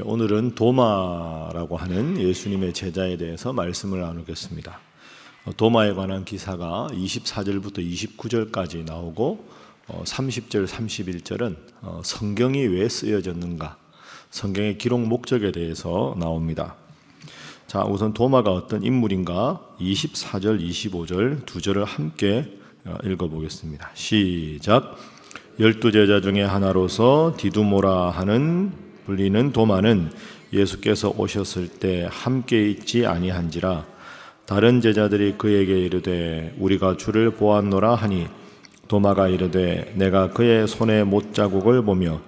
오늘은 도마라고 하는 예수님의 제자에 대해서 말씀을 나누겠습니다. 도마에 관한 기사가 24절부터 29절까지 나오고 30절, 31절은 성경이 왜 쓰여졌는가, 성경의 기록 목적에 대해서 나옵니다. 자, 우선 도마가 어떤 인물인가 24절, 25절 두 절을 함께 읽어보겠습니다. 시작. 12제자 중에 하나로서 디두모라 하는 불리는 도마는 예수께서 오셨을 때 함께 있지 아니한지라. 다른 제자들이 그에게 이르되 우리가 주를 보았노라 하니 도마가 이르되 내가 그의 손에 못자국을 보며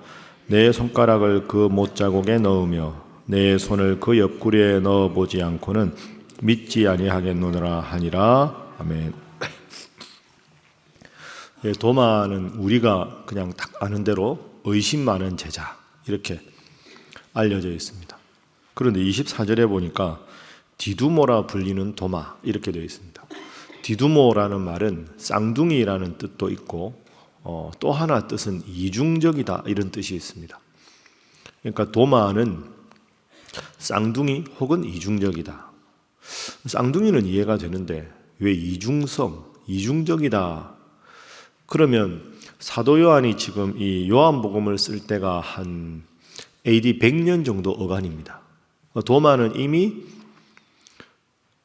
내 손가락을 그 못자국에 넣으며 내 손을 그 옆구리에 넣어보지 않고는 믿지 아니하겠노라 하니라. 아멘. 도마는 우리가 그냥 딱 아는 대로 의심 많은 제자 이렇게 알려져 있습니다. 그런데 24절에 보니까 디두모라 불리는 도마 이렇게 되어 있습니다. 디두모라는 말은 쌍둥이라는 뜻도 있고 또 하나 뜻은 이중적이다 이런 뜻이 있습니다. 그러니까 도마는 쌍둥이 혹은 이중적이다. 쌍둥이는 이해가 되는데 왜 이중적이다. 그러면 사도 요한이 지금 이 요한복음을 쓸 때가 한 AD 100년 정도 어간입니다. 도마는 이미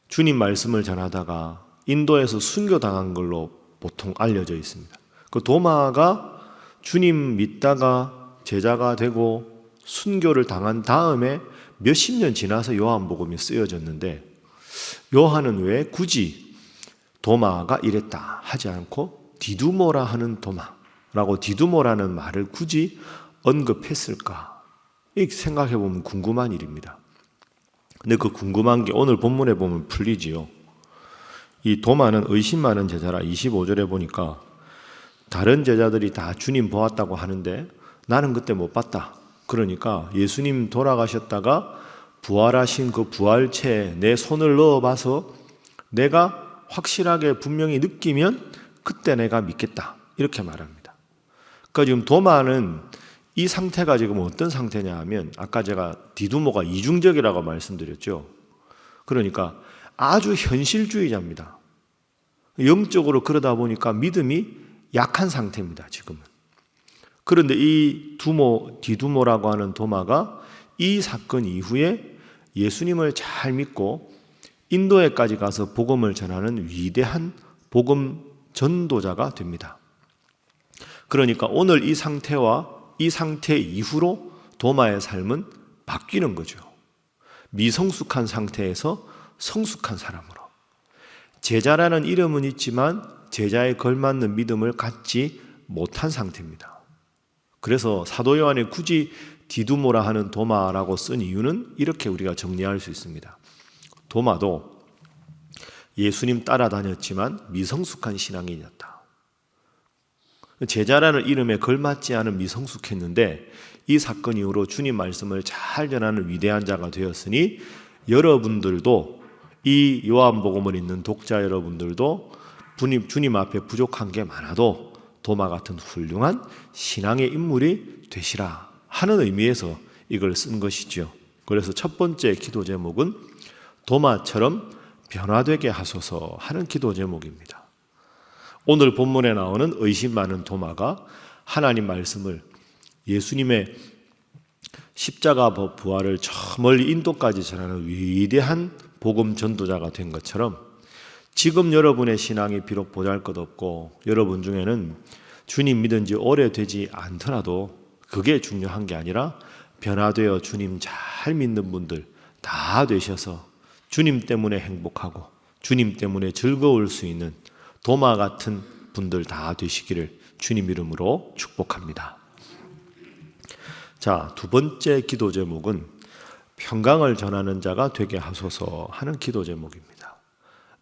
주님 말씀을 전하다가 인도에서 순교당한 걸로 보통 알려져 있습니다. 그 도마가 주님 믿다가 제자가 되고 순교를 당한 다음에 몇십 년 지나서 요한복음이 쓰여졌는데, 요한은 왜 굳이 도마가 이랬다 하지 않고 디두모라 하는 도마라고 디두모라는 말을 굳이 언급했을까? 이 생각해보면 궁금한 일입니다. 근데 그 궁금한 게 오늘 본문에 보면 풀리지요. 이 도마는 의심 많은 제자라. 25절에 보니까 다른 제자들이 다 주님 보았다고 하는데 나는 그때 못 봤다. 그러니까 예수님 돌아가셨다가 부활하신 그 부활체에 내 손을 넣어봐서 내가 확실하게 분명히 느끼면 그때 내가 믿겠다. 이렇게 말합니다. 그러니까 지금 도마는 이 상태가 지금 어떤 상태냐 하면 아까 제가 디두모가 이중적이라고 말씀드렸죠. 그러니까 아주 현실주의자입니다. 영적으로 그러다 보니까 믿음이 약한 상태입니다. 지금은. 그런데 이 디두모라고 하는 도마가 이 사건 이후에 예수님을 잘 믿고 인도에까지 가서 복음을 전하는 위대한 복음 전도자가 됩니다. 그러니까 오늘 이 상태 이후로 도마의 삶은 바뀌는 거죠. 미성숙한 상태에서 성숙한 사람으로. 제자라는 이름은 있지만 제자에 걸맞는 믿음을 갖지 못한 상태입니다. 그래서 사도 요한이 굳이 디두모라 하는 도마라고 쓴 이유는 이렇게 우리가 정리할 수 있습니다. 도마도 예수님 따라다녔지만 미성숙한 신앙인이었다. 제자라는 이름에 걸맞지 않은 미성숙했는데 이 사건 이후로 주님 말씀을 잘 전하는 위대한 자가 되었으니 여러분들도, 이 요한복음을 읽는 독자 여러분들도 주님 앞에 부족한 게 많아도 도마 같은 훌륭한 신앙의 인물이 되시라 하는 의미에서 이걸 쓴 것이죠. 그래서 첫 번째 기도 제목은 도마처럼 변화되게 하소서 하는 기도 제목입니다. 오늘 본문에 나오는 의심 많은 도마가 하나님 말씀을, 예수님의 십자가 부활을 저 멀리 인도까지 전하는 위대한 복음 전도자가 된 것처럼 지금 여러분의 신앙이 비록 보잘것없고 여러분 중에는 주님 믿은 지 오래되지 않더라도 그게 중요한 게 아니라 변화되어 주님 잘 믿는 분들 다 되셔서 주님 때문에 행복하고 주님 때문에 즐거울 수 있는 도마 같은 분들 다 되시기를 주님 이름으로 축복합니다. 자, 두 번째 기도 제목은 평강을 전하는 자가 되게 하소서 하는 기도 제목입니다.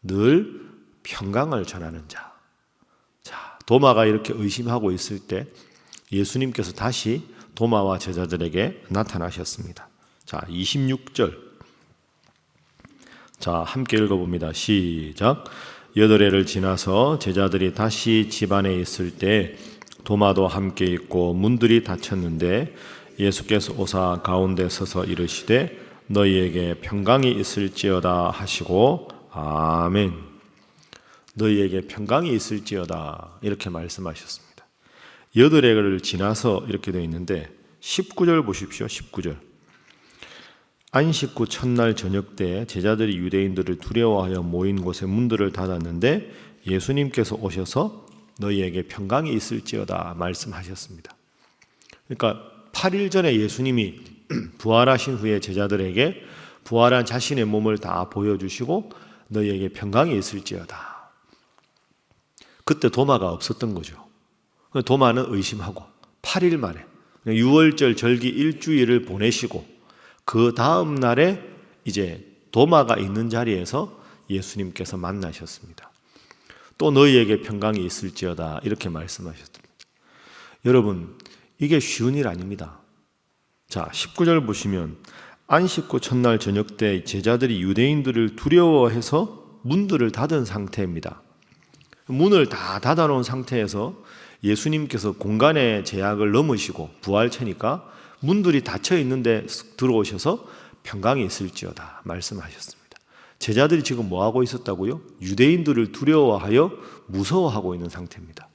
늘 평강을 전하는 자. 자, 도마가 이렇게 의심하고 있을 때 예수님께서 다시 도마와 제자들에게 나타나셨습니다. 자, 26절. 자, 함께 읽어봅니다. 시작. 8해를 지나서 제자들이 다시 집 안에 있을 때 도마도 함께 있고 문들이 닫혔는데 예수께서 오사 가운데 서서 이르시되 너희에게 평강이 있을지어다 하시고 아멘. 너희에게 평강이 있을지어다 이렇게 말씀하셨습니다. 8해를 지나서 이렇게 되어 있는데 19절 보십시오. 19절. 안식 후 첫날 저녁 때 제자들이 유대인들을 두려워하여 모인 곳에 문들을 닫았는데 예수님께서 오셔서 너희에게 평강이 있을지어다 말씀하셨습니다. 그러니까 8일 전에 예수님이 부활하신 후에 제자들에게 부활한 자신의 몸을 다 보여주시고 너희에게 평강이 있을지어다. 그때 도마가 없었던 거죠. 도마는 의심하고 8일 만에 유월절 절기 일주일을 보내시고 그 다음 날에 이제 도마가 있는 자리에서 예수님께서 만나셨습니다. 또 너희에게 평강이 있을지어다 이렇게 말씀하셨습니다. 여러분, 이게 쉬운 일 아닙니다. 자, 19절 보시면 안식 후 첫날 저녁 때 제자들이 유대인들을 두려워해서 문들을 닫은 상태입니다. 문을 다 닫아놓은 상태에서 예수님께서 공간의 제약을 넘으시고 부활체니까 문들이 닫혀 있는데 들어오셔서 평강이 있을지어다 말씀하셨습니다. 제자들이 지금 뭐 하고 있었다고요? 유대인들을 두려워하여 무서워하고 있는 상태입니다.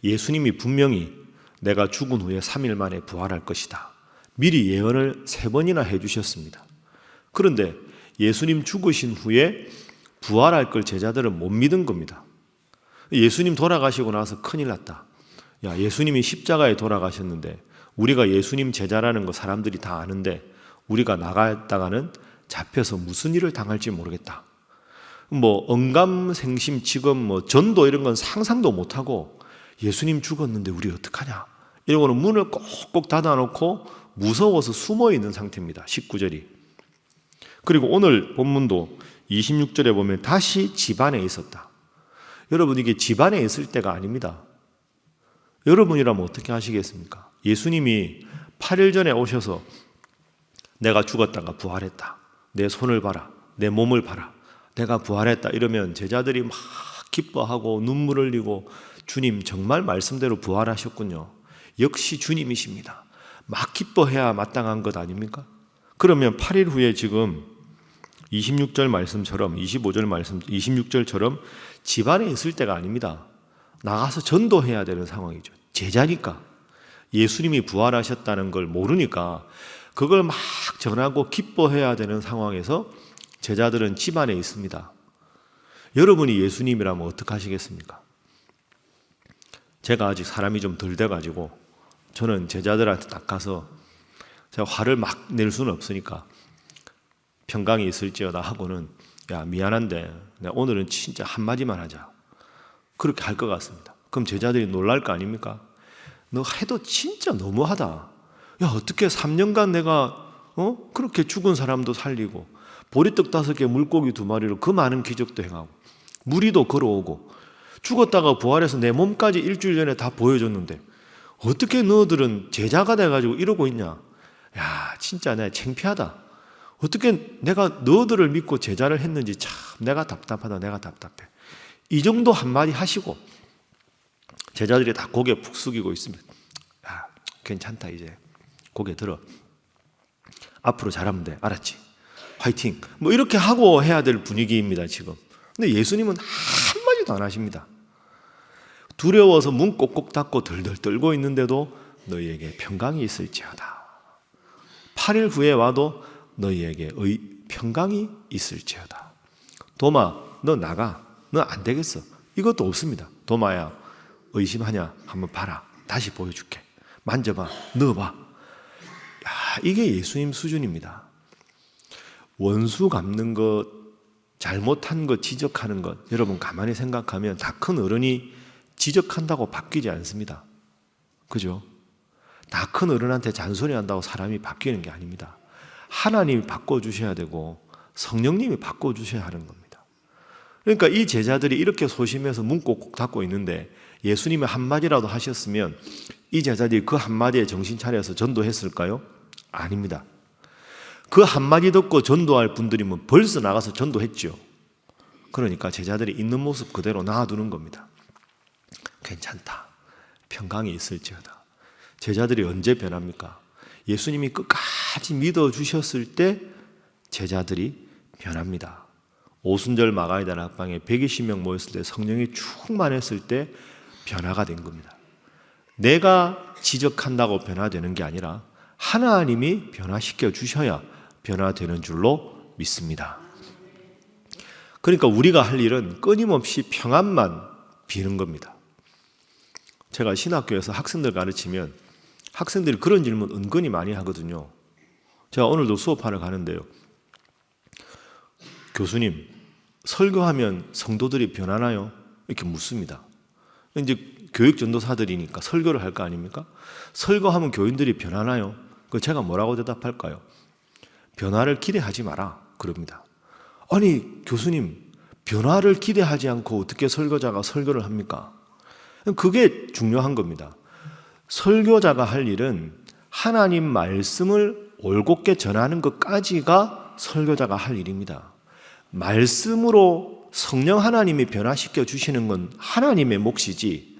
예수님이 분명히 내가 죽은 후에 3일 만에 부활할 것이다. 미리 예언을 3번이나 해주셨습니다. 그런데 예수님 죽으신 후에 부활할 걸 제자들은 못 믿은 겁니다. 예수님 돌아가시고 나서 큰일 났다. 야, 예수님이 십자가에 돌아가셨는데 우리가 예수님 제자라는 거 사람들이 다 아는데 우리가 나갔다가는 잡혀서 무슨 일을 당할지 모르겠다. 뭐 언감생심 지금 뭐 전도 이런 건 상상도 못하고 예수님 죽었는데 우리 어떡하냐. 이러고는 문을 꼭꼭 닫아놓고 무서워서 숨어 있는 상태입니다. 19절이. 그리고 오늘 본문도 26절에 보면 다시 집안에 있었다. 여러분, 이게 집안에 있을 때가 아닙니다. 여러분이라면 어떻게 하시겠습니까? 예수님이 8일 전에 오셔서 내가 죽었다가 부활했다. 내 손을 봐라. 내 몸을 봐라. 내가 부활했다. 이러면 제자들이 막 기뻐하고 눈물 흘리고 주님 정말 말씀대로 부활하셨군요. 역시 주님이십니다. 막 기뻐해야 마땅한 것 아닙니까? 그러면 8일 후에 지금 26절 말씀처럼 25절 말씀 26절처럼 집안에 있을 때가 아닙니다. 나가서 전도해야 되는 상황이죠. 제자니까 예수님이 부활하셨다는 걸 모르니까 그걸 막 전하고 기뻐해야 되는 상황에서 제자들은 집안에 있습니다. 여러분이 예수님이라면 어떻게 하시겠습니까? 제가 아직 사람이 좀 덜 돼가지고 저는 제자들한테 딱 가서 제가 화를 막 낼 수는 없으니까 평강이 있을지어다 하고는 야, 미안한데 내가 오늘은 진짜 한마디만 하자. 그렇게 할 것 같습니다. 그럼 제자들이 놀랄 거 아닙니까? 너 해도 진짜 너무하다. 야, 어떻게 3년간 내가 그렇게 죽은 사람도 살리고 보리떡 5개 물고기 2마리로 그 많은 기적도 행하고 무리도 걸어오고 죽었다가 부활해서 내 몸까지 일주일 전에 다 보여줬는데 어떻게 너희들은 제자가 돼가지고 이러고 있냐. 야, 진짜 내가 창피하다. 어떻게 내가 너희들을 믿고 제자를 했는지 참 내가 답답하다. 내가 답답해. 이 정도 한마디 하시고 제자들이 다 고개 푹 숙이고 있습니다. 야, 괜찮다. 이제 고개 들어. 앞으로 잘하면 돼. 알았지? 화이팅. 뭐 이렇게 하고 해야 될 분위기입니다 지금. 근데 예수님은 한마디도 안 하십니다. 두려워서 문 꼭꼭 닫고 덜덜 떨고 있는데도 너희에게 평강이 있을지어다. 8일 후에 와도 너희에게 평강이 있을지어다. 도마, 너 나가. 너 안 되겠어. 이것도 없습니다. 도마야, 의심하냐? 한번 봐라. 다시 보여줄게. 만져봐. 넣어봐. 야, 이게 예수님 수준입니다. 원수 갚는 것, 잘못한 것 지적하는 것, 여러분 가만히 생각하면 다 큰 어른이 지적한다고 바뀌지 않습니다. 그죠? 다 큰 어른한테 잔소리한다고 사람이 바뀌는 게 아닙니다. 하나님이 바꿔주셔야 되고 성령님이 바꿔주셔야 하는 겁니다. 그러니까 이 제자들이 이렇게 소심해서 문 꼭꼭 닫고 있는데 예수님이 한마디라도 하셨으면 이 제자들이 그 한마디에 정신 차려서 전도했을까요? 아닙니다. 그 한마디 듣고 전도할 분들이면 벌써 나가서 전도했죠. 그러니까 제자들이 있는 모습 그대로 놔두는 겁니다. 괜찮다. 평강이 있을지어다. 제자들이 언제 변합니까? 예수님이 끝까지 믿어주셨을 때 제자들이 변합니다. 오순절 마가의 다락방에 120명 모였을 때 성령이 충만했을 때 변화가 된 겁니다. 내가 지적한다고 변화되는 게 아니라 하나님이 변화시켜 주셔야 변화되는 줄로 믿습니다. 그러니까 우리가 할 일은 끊임없이 평안만 비는 겁니다. 제가 신학교에서 학생들 가르치면 학생들이 그런 질문 은근히 많이 하거든요. 제가 오늘도 수업하러 가는데요. 교수님, 설교하면 성도들이 변하나요? 이렇게 묻습니다. 이제 교육 전도사들이니까 설교를 할 거 아닙니까? 설교하면 교인들이 변하나요? 제가 뭐라고 대답할까요? 변화를 기대하지 마라 그럽니다. 아니 교수님, 변화를 기대하지 않고 어떻게 설교자가 설교를 합니까? 그게 중요한 겁니다. 설교자가 할 일은 하나님 말씀을 올곧게 전하는 것까지가 설교자가 할 일입니다. 말씀으로 성령 하나님이 변화시켜 주시는 건 하나님의 몫이지,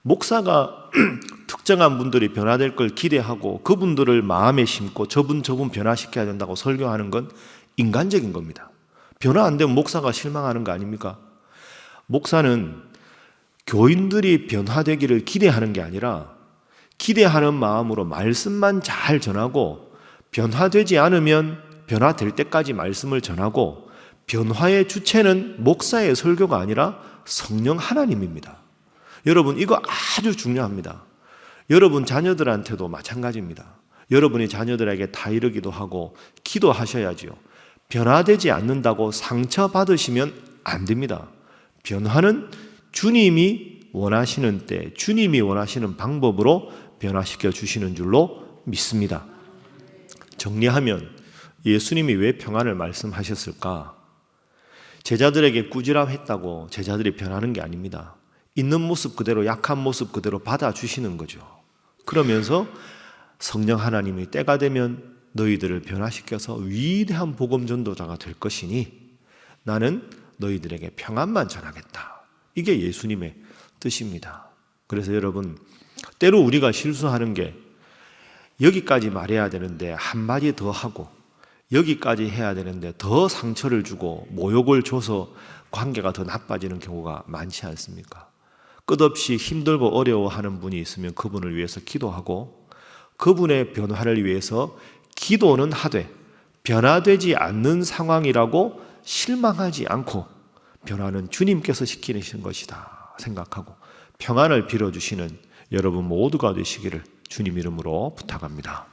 목사가 특정한 분들이 변화될 걸 기대하고 그분들을 마음에 심고 저분 변화시켜야 된다고 설교하는 건 인간적인 겁니다. 변화 안 되면 목사가 실망하는 거 아닙니까? 목사는 교인들이 변화되기를 기대하는 게 아니라 기대하는 마음으로 말씀만 잘 전하고, 변화되지 않으면 변화될 때까지 말씀을 전하고, 변화의 주체는 목사의 설교가 아니라 성령 하나님입니다. 여러분, 이거 아주 중요합니다. 여러분 자녀들한테도 마찬가지입니다. 여러분이 자녀들에게 다 이르기도 하고 기도하셔야지요. 변화되지 않는다고 상처받으시면 안 됩니다. 변화는 주님이 원하시는 때, 주님이 원하시는 방법으로 변화시켜 주시는 줄로 믿습니다. 정리하면 예수님이 왜 평안을 말씀하셨을까? 제자들에게 꾸지람했다고 제자들이 변하는 게 아닙니다. 있는 모습 그대로, 약한 모습 그대로 받아주시는 거죠. 그러면서 성령 하나님이 때가 되면 너희들을 변화시켜서 위대한 복음 전도자가 될 것이니 나는 너희들에게 평안만 전하겠다. 이게 예수님의 뜻입니다. 그래서 여러분, 때로 우리가 실수하는 게 여기까지 말해야 되는데 한마디 더 하고, 여기까지 해야 되는데 더 상처를 주고 모욕을 줘서 관계가 더 나빠지는 경우가 많지 않습니까? 끝없이 힘들고 어려워하는 분이 있으면 그분을 위해서 기도하고, 그분의 변화를 위해서 기도는 하되 변화되지 않는 상황이라고 실망하지 않고 변화는 주님께서 시키시는 것이다 생각하고 평안을 빌어주시는 여러분 모두가 되시기를 주님 이름으로 부탁합니다.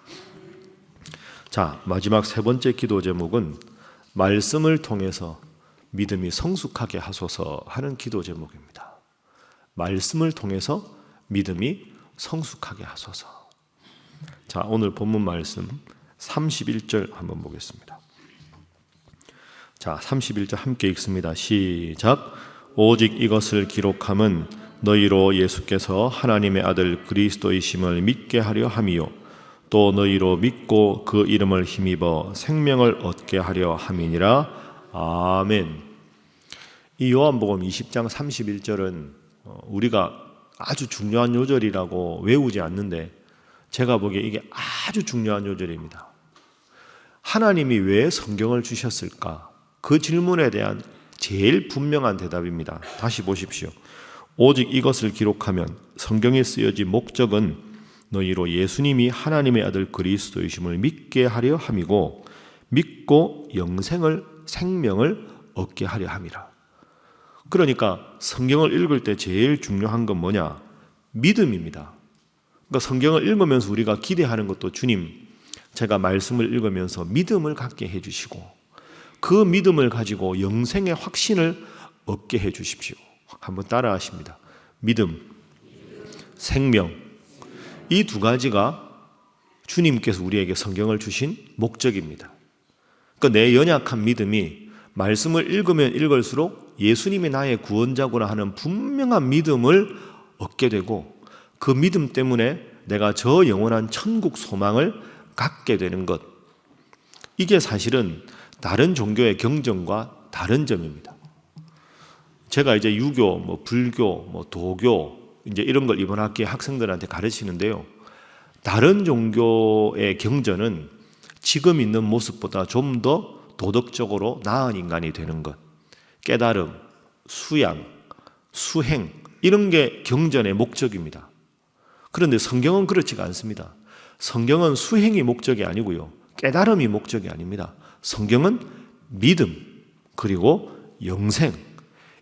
자, 마지막 세 번째 기도 제목은 말씀을 통해서 믿음이 성숙하게 하소서 하는 기도 제목입니다. 말씀을 통해서 믿음이 성숙하게 하소서. 자, 오늘 본문 말씀 31절 한번 보겠습니다. 자, 31절 함께 읽습니다. 시작. 오직 이것을 기록함은 너희로 예수께서 하나님의 아들 그리스도이심을 믿게 하려 함이요 또 너희로 믿고 그 이름을 힘입어 생명을 얻게 하려 함이니라. 아멘. 이 요한복음 20장 31절은 우리가 아주 중요한 요절이라고 외우지 않는데 제가 보기에 이게 아주 중요한 요절입니다. 하나님이 왜 성경을 주셨을까? 그 질문에 대한 제일 분명한 대답입니다. 다시 보십시오. 오직 이것을 기록하면 성경에 쓰여진 목적은 너희로 예수님이 하나님의 아들 그리스도이심을 믿게 하려 함이고 믿고 생명을 얻게 하려 함이라. 그러니까 성경을 읽을 때 제일 중요한 건 뭐냐? 믿음입니다. 그러니까 성경을 읽으면서 우리가 기대하는 것도 주님, 제가 말씀을 읽으면서 믿음을 갖게 해주시고 그 믿음을 가지고 영생의 확신을 얻게 해주십시오. 한번 따라 하십니다. 믿음, 생명, 이 두 가지가 주님께서 우리에게 성경을 주신 목적입니다. 그러니까 내 연약한 믿음이 말씀을 읽으면 읽을수록 예수님이 나의 구원자구나 하는 분명한 믿음을 얻게 되고 그 믿음 때문에 내가 저 영원한 천국 소망을 갖게 되는 것. 이게 사실은 다른 종교의 경전과 다른 점입니다. 제가 이제 유교, 불교, 도교 이제 이런 걸 이번 학기에 학생들한테 가르치는데요. 다른 종교의 경전은 지금 있는 모습보다 좀 더 도덕적으로 나은 인간이 되는 것, 깨달음, 수양, 수행, 이런 게 경전의 목적입니다. 그런데 성경은 그렇지가 않습니다. 성경은 수행이 목적이 아니고요, 깨달음이 목적이 아닙니다. 성경은 믿음, 그리고 영생,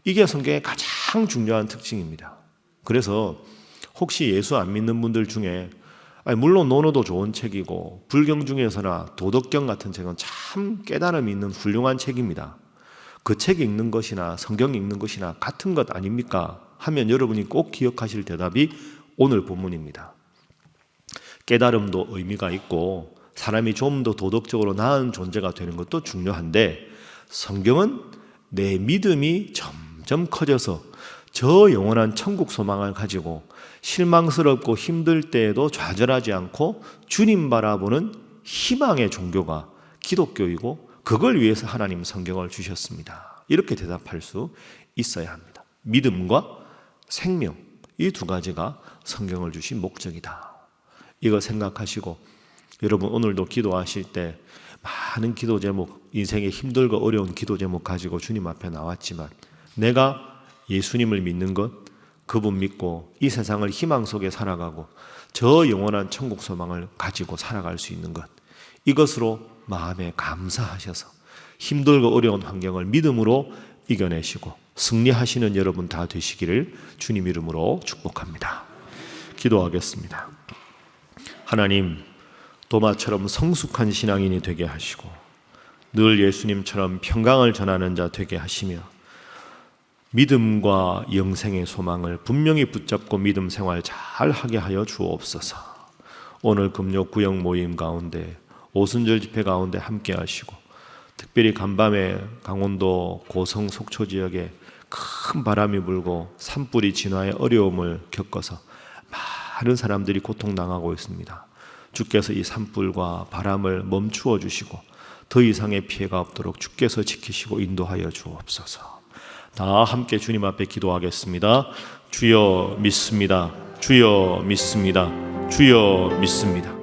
이게 성경의 가장 중요한 특징입니다. 그래서 혹시 예수 안 믿는 분들 중에, 물론 논어도 좋은 책이고 불경 중에서나 도덕경 같은 책은 참 깨달음이 있는 훌륭한 책입니다. 그 책 읽는 것이나 성경 읽는 것이나 같은 것 아닙니까? 하면 여러분이 꼭 기억하실 대답이 오늘 본문입니다. 깨달음도 의미가 있고 사람이 좀 더 도덕적으로 나은 존재가 되는 것도 중요한데, 성경은 내 믿음이 점점 커져서 저 영원한 천국 소망을 가지고 실망스럽고 힘들 때에도 좌절하지 않고 주님 바라보는 희망의 종교가 기독교이고, 그걸 위해서 하나님 성경을 주셨습니다. 이렇게 대답할 수 있어야 합니다. 믿음과 생명, 이 두 가지가 성경을 주신 목적이다. 이거 생각하시고 여러분 오늘도 기도하실 때 많은 기도 제목, 인생의 힘들고 어려운 기도 제목 가지고 주님 앞에 나왔지만, 내가 예수님을 믿는 것, 그분 믿고 이 세상을 희망 속에 살아가고 저 영원한 천국 소망을 가지고 살아갈 수 있는 것, 이것으로 마음에 감사하셔서 힘들고 어려운 환경을 믿음으로 이겨내시고 승리하시는 여러분 다 되시기를 주님 이름으로 축복합니다. 기도하겠습니다. 하나님, 도마처럼 성숙한 신앙인이 되게 하시고 늘 예수님처럼 평강을 전하는 자 되게 하시며 믿음과 영생의 소망을 분명히 붙잡고 믿음 생활 잘 하게 하여 주옵소서. 오늘 금요 구역 모임 가운데, 오순절 집회 가운데 함께 하시고, 특별히 간밤에 강원도 고성 속초 지역에 큰 바람이 불고 산불이 진화의 어려움을 겪어서 많은 사람들이 고통당하고 있습니다. 주께서 이 산불과 바람을 멈추어 주시고 더 이상의 피해가 없도록 주께서 지키시고 인도하여 주옵소서. 다 함께 주님 앞에 기도하겠습니다. 주여 믿습니다. 주여 믿습니다. 주여 믿습니다.